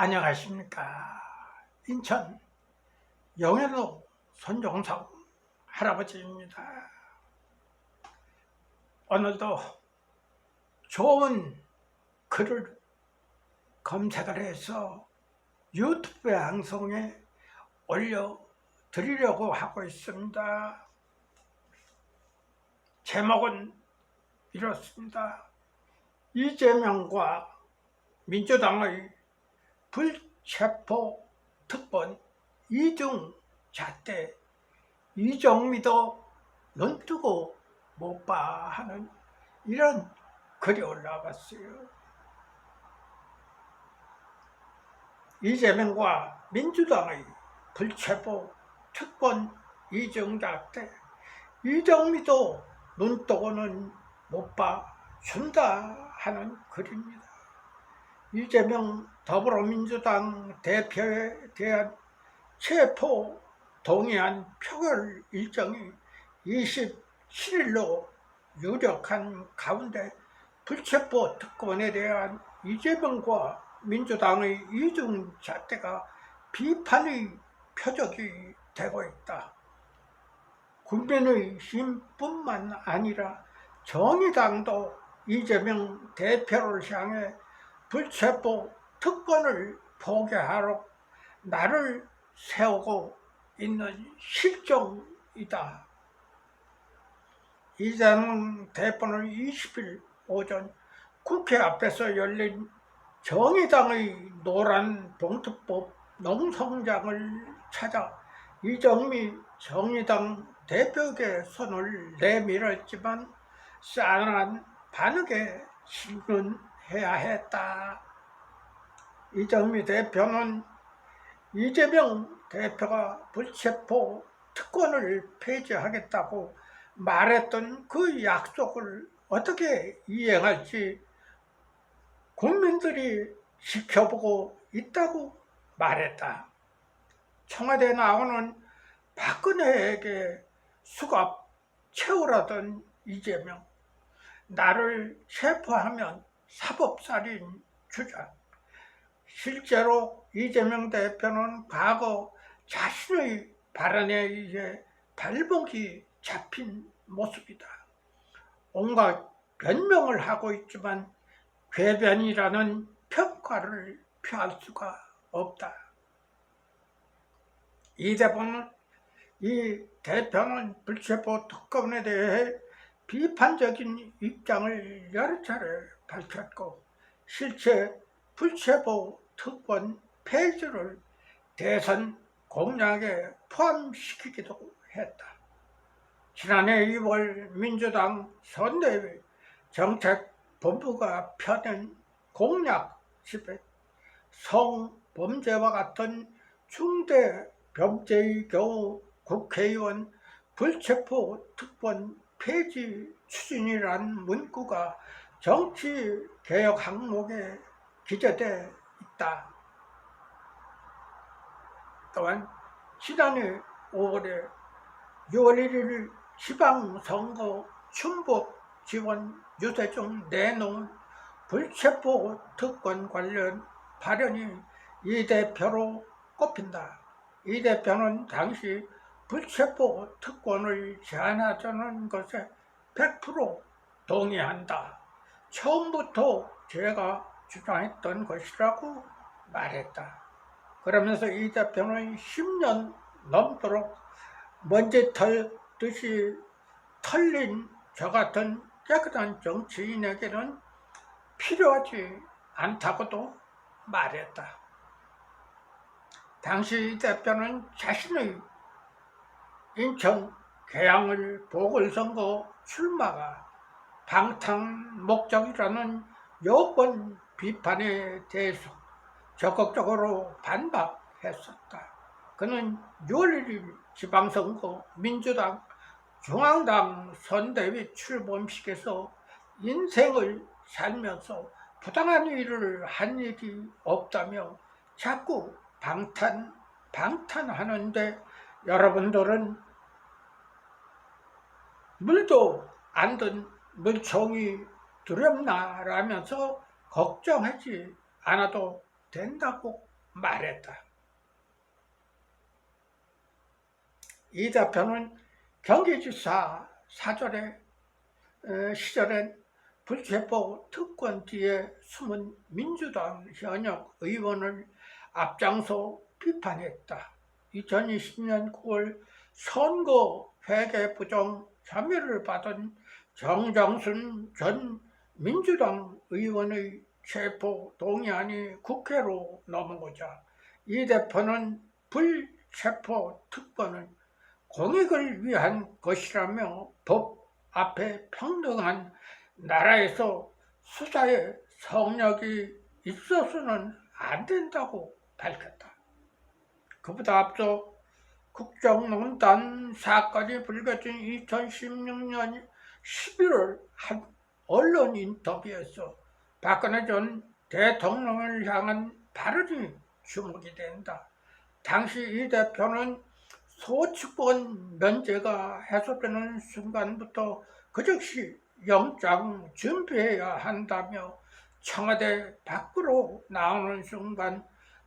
안녕하십니까. 인천 영해도 손종성 할아버지입니다. 오늘도 좋은 글을 검색을 해서 유튜브 방송에 올려드리려고 하고 있습니다. 제목은 이렇습니다. 이재명과 민주당의 불체포 특권 이중잣대, 이정미도 눈뜨고 못 봐 하는 이런 글이 올라왔어요. 이재명과 민주당의 불체포 특권 이중잣대, 이정미도 눈뜨고는 못 봐준다 하는 글입니다. 이재명 더불어민주당 대표에 대한 체포 동의안 표결 일정이 27일로 유력한 가운데 불체포 특권에 대한 이재명과 민주당의 이중잣대가 비판의 표적이 되고 있다. 국민의힘뿐만 아니라 정의당도 이재명 대표를 향해 불체포 특권을 포기하러 날을 세우고 있는 실정이다. 이재명 대표는 20일 오전 국회 앞에서 열린 정의당의 노란 봉투법 농성장을 찾아 이정미 정의당 대표에게 손을 내밀었지만 싸늘한 반응에 신문해야 했다. 이정미 대표는 이재명 대표가 불체포 특권을 폐지하겠다고 말했던 그 약속을 어떻게 이행할지 국민들이 지켜보고 있다고 말했다. 청와대에 나오는 박근혜에게 수갑 채우라던 이재명, 나를 체포하면 사법살인 주장. 실제로 이재명 대표는 과거 자신의 발언에 의해 발목이 잡힌 모습이다. 온갖 변명을 하고 있지만 궤변이라는 평가를 피할 수가 없다. 이 대표는 불체포 특권에 대해 비판적인 입장을 여러 차례 밝혔고 실제 불체포 특권 폐지를 대선 공약에 포함시키기도 했다. 지난해 2월 민주당 선대위 정책본부가 펴낸 공약집에 성범죄와 같은 중대 범죄의 경우 국회의원 불체포 특권 폐지 추진이란 문구가 정치개혁 항목에 기재되어 있다. 또한 지난해 5월에 6월 1일 지방선거 충북 지원 유세 중 내놓은 불체포 특권 관련 발언이 이 대표로 꼽힌다. 이 대표는 당시 불체포 특권을 제한하자는 것에 100% 동의한다. 처음부터 제가 주장했던 것이라고 말했다. 그러면서 이 대표는 10년 넘도록 먼지 털듯이 털린 저 같은 깨끗한 정치인에게는 필요하지 않다고도 말했다. 당시 이 대표는 자신의 인천 계양을 보궐선거 출마가 방탄 목적이라는 여권 비판에 대해서 적극적으로 반박했었다. 그는 6월 1일 지방선거 민주당 중앙당 선대위 출범식에서 인생을 살면서 부당한 일을 한 일이 없다며 자꾸 방탄하는데 여러분들은 물도 안 든 물총이 두렵나 라면서 걱정하지 않아도 된다고 말했다. 이 대표는 경기지사 시절엔 불체포 특권 뒤에 숨은 민주당 현역 의원을 앞장서 비판했다. 2020년 9월 선거 회계 부정 혐의를 받은 정정순 전 민주당 의원의 체포 동의안이 국회로 넘어오자 이 대표는 불체포 특권은 공익을 위한 것이라며 법 앞에 평등한 나라에서 수사에 성역이 있어서는 안 된다고 밝혔다. 그보다 앞서 국정농단 사건이 불거진 2016년 11월 한 언론 인터뷰에서 박근혜 전 대통령을 향한 발언이 주목이 된다. 당시 이 대표는 소추권 면제가 해소되는 순간부터 그 즉시 영장 준비해야 한다며 청와대 밖으로 나오는 순간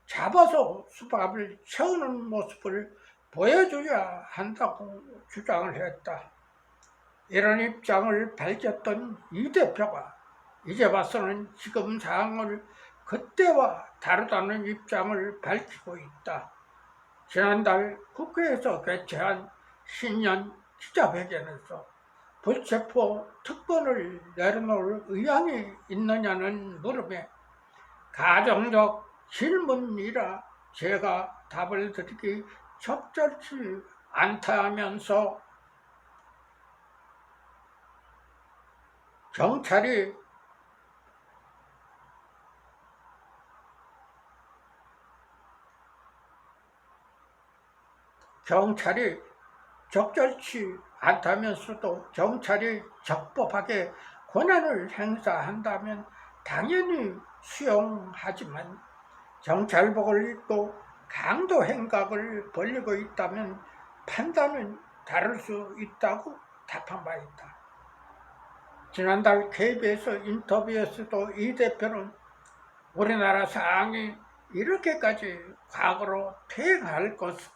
잡아서 수갑을 채우는 모습을 보여줘야 한다고 주장을 했다. 이런 입장을 밝혔던 이 대표가 이제 와서는 지금 상황을 그때와 다르다는 입장을 밝히고 있다. 지난달 국회에서 개최한 신년 기자회견에서 불체포 특권을 내려놓을 의향이 있느냐는 물음에 가정적 질문이라 제가 답을 드리기 적절치 않다면서 경찰이 적절치 않다면서도 경찰이 적법하게 권한을 행사한다면 당연히 수용하지만 경찰복을 입고 강도 행각을 벌이고 있다면 판단은 다를 수 있다고 답한 바 있다. 지난달 KBS 인터뷰에서도 이 대표는 우리나라 상황이 이렇게까지 과거로 퇴행할 것을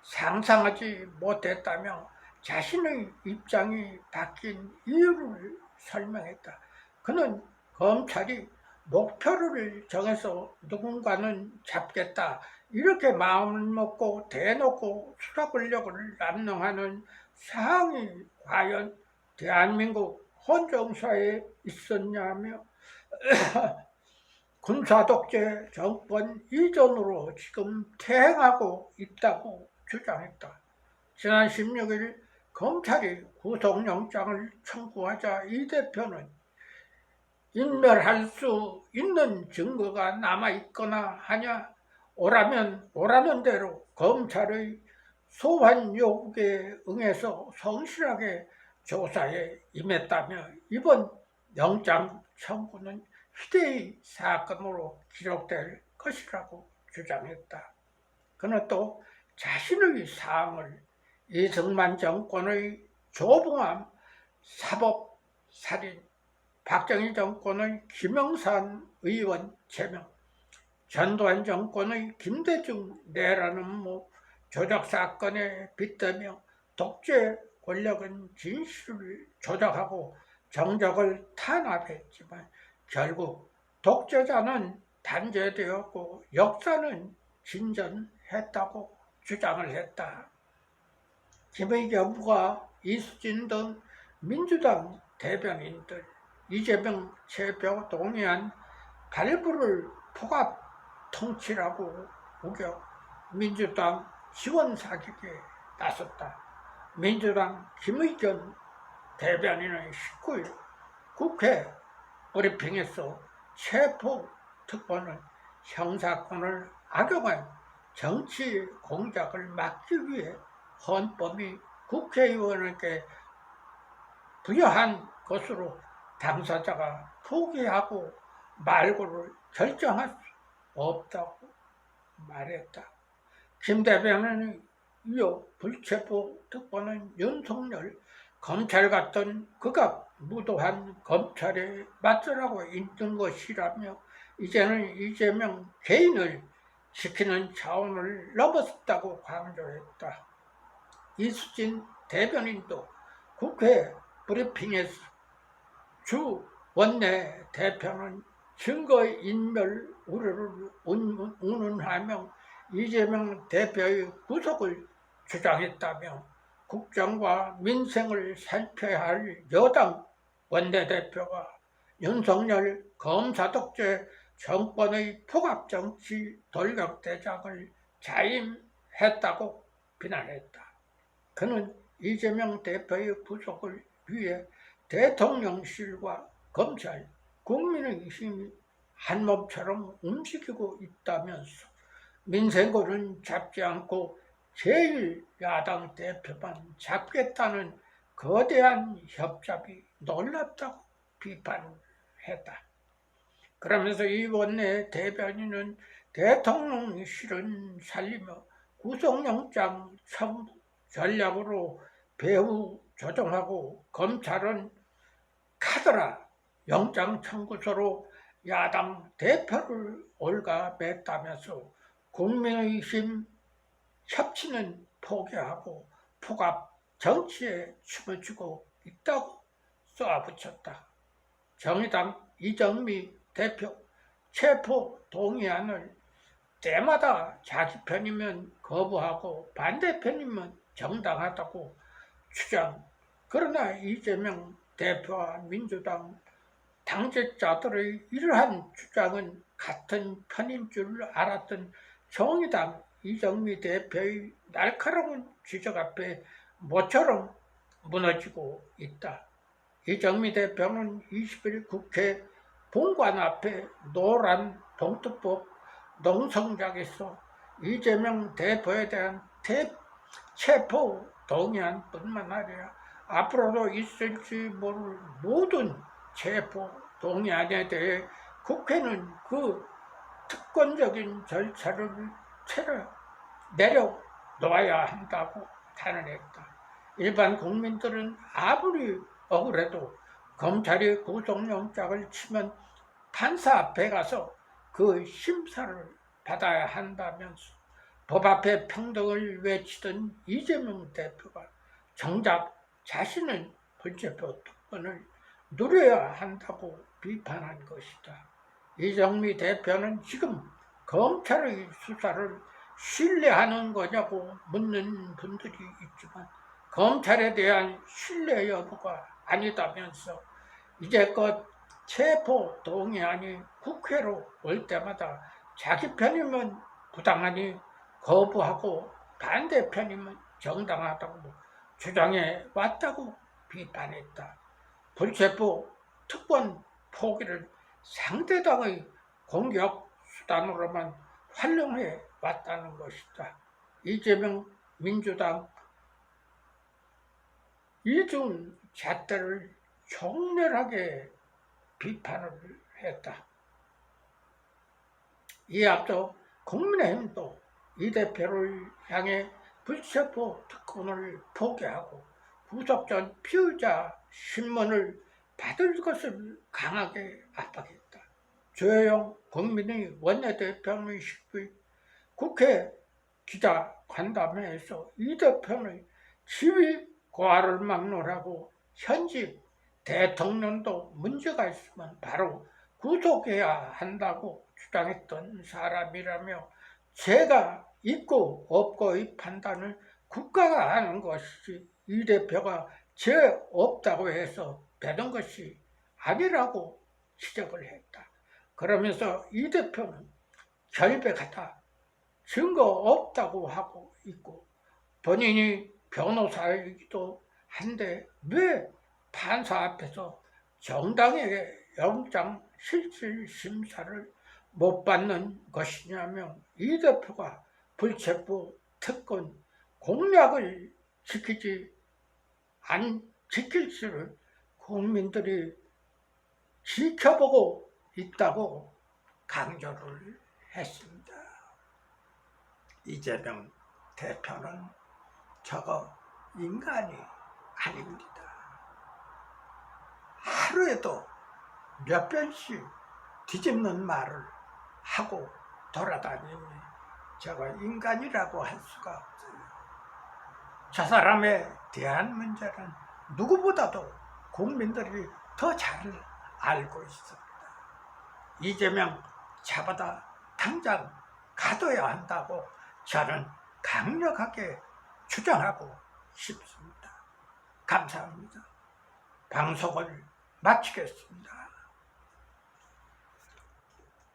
상상하지 못했다며 자신의 입장이 바뀐 이유를 설명했다. 그는 검찰이 목표를 정해서 누군가는 잡겠다 이렇게 마음을 먹고 대놓고 수사 권력을 남용하는 상황이 과연 대한민국 헌정사에 있었냐며 군사독재 정권 이전으로 지금 퇴행하고 있다고 주장했다. 지난 16일 검찰이 구속영장을 청구하자 이 대표는 인멸할 수 있는 증거가 남아있거나 하냐 오라면 오라는 대로 검찰의 소환 요구에 응해서 성실하게 조사에 임했다며 이번 영장 청구는 희대의 사건으로 기록될 것이라고 주장했다. 그는 또 자신의 사항을 이승만 정권의 조봉암 사법살인, 박정희 정권의 김영삼 의원 제명, 전두환 정권의 김대중 내란 조작사건에 빗대며 독재 권력은 진실을 조작하고 정적을 탄압했지만 결국 독재자는 단죄되었고 역사는 진전했다고 주장을 했다. 김의겸과 이수진 등 민주당 대변인들 이재명 체포 동의안 발부를 폭압 통치라고 우겨 민주당 지원 사격에 나섰다. 민주당 김의겸 대변인은 19일 국회 브리핑에서 체포 특권은 형사권을 악용한 정치 공작을 막기 위해 헌법이 국회의원에게 부여한 것으로 당사자가 포기하고 말고를 결정할 수 없다고 말했다. 김 대변인은 이어 불체포 특권은 윤석열 검찰 같은 극악무도한 검찰에 맞서라고 있는 것이라며 이제는 이재명 개인을 지키는 차원을 넘어섰다고 강조했다. 이수진 대변인도 국회 브리핑에서 주 원내 대표는 증거인멸 우려를 운운하며 이재명 대표의 구속을 주장했다며 국정과 민생을 살펴야 할 여당 원내대표가 윤석열 검사 독재 정권의 폭압정치 돌격대장을 자임했다고 비난했다. 그는 이재명 대표의 구속을 위해 대통령실과 검찰, 국민의힘이 한몸처럼 움직이고 있다면서 민생고는 잡지 않고 제1야당 대표만 잡겠다는 거대한 협잡이 놀랍다고 비판했다. 그러면서 이 원내 대변인은 대통령실은 살리며 구속영장 청구 전략으로 배후 조정하고 검찰은 카더라 영장 청구서로 야당 대표를 올가맸다면서 국민의힘 협치는 포기하고 폭압 정치에 춤을 추고 있다고 쏘아붙였다. 정의당 이정미 대표 체포 동의안을 때마다 자기 편이면 거부하고 반대편이면 정당하다고 주장. 그러나 이재명 대표와 민주당 당직자들의 이러한 주장은 같은 편인 줄 알았던 정의당 이정미 대표의 날카로운 지적 앞에 모처럼 무너지고 있다. 이정미 대표는 20일 국회 본관 앞에 노란 봉투법 농성장에서 이재명 대표에 대한 체포 동의안뿐만 아니라 앞으로도 있을지 모를 모든 체포 동의안에 대해 국회는 그 특권적인 절차를 내려놓아야 한다고 탄원했다. 일반 국민들은 아무리 억울해도 검찰이 구속영장을 치면 판사 앞에 가서 그 심사를 받아야 한다면서 법 앞에 평등을 외치던 이재명 대표가 정작 자신은 불체포 특권을 누려야 한다고 비판한 것이다. 이정미 대표는 지금 검찰의 수사를 신뢰하는 거냐고 묻는 분들이 있지만 검찰에 대한 신뢰 여부가 아니다면서 이제껏 체포 동의안이 국회로 올 때마다 자기 편이면 부당하니 거부하고 반대편이면 정당하다고 주장해 왔다고 비판했다. 불체포 특권 포기를 상대당의 공격 수단으로만 활용해 왔다는 것이다. 이재명 민주당 이중 잣대를 격렬하게 비판을 했다. 이에 앞서 국민의힘도 이 대표를 향해 불체포 특권을 포기하고 구속 전 피의자 신문을 받을 것을 강하게 압박했다. 조혜영 국민의 원내대표는 10일 국회 기자간담회에서 이 대표는 지위 고하를 막론하고 현직 대통령도 문제가 있으면 바로 구속해야 한다고 주장했던 사람이라며 죄가 있고 없고의 판단을 국가가 하는 것이지 이 대표가 죄 없다고 해서 되는 것이 아니라고 지적을 했다. 그러면서 이 대표는 결백하다, 증거 없다고 하고 있고 본인이 변호사이기도 한데 왜 판사 앞에서 정당하게 영장 실질 심사를 못 받는 것이냐며 이 대표가 불체포 특권 공약을 지킬지를 국민들이 지켜보고 있다고 강조를 했습니다. 이재명 대표는 저거 인간이 아닙니다. 하루에도 몇 번씩 뒤집는 말을 하고 돌아다니니 제가 인간이라고 할 수가 없어요. 저 사람에 대한 문제는 누구보다도 국민들이 더 잘 알고 있습니다. 이재명 잡아다 당장 가둬야 한다고 저는 강력하게 주장하고 싶습니다. 감사합니다. 방송을 마치겠습니다.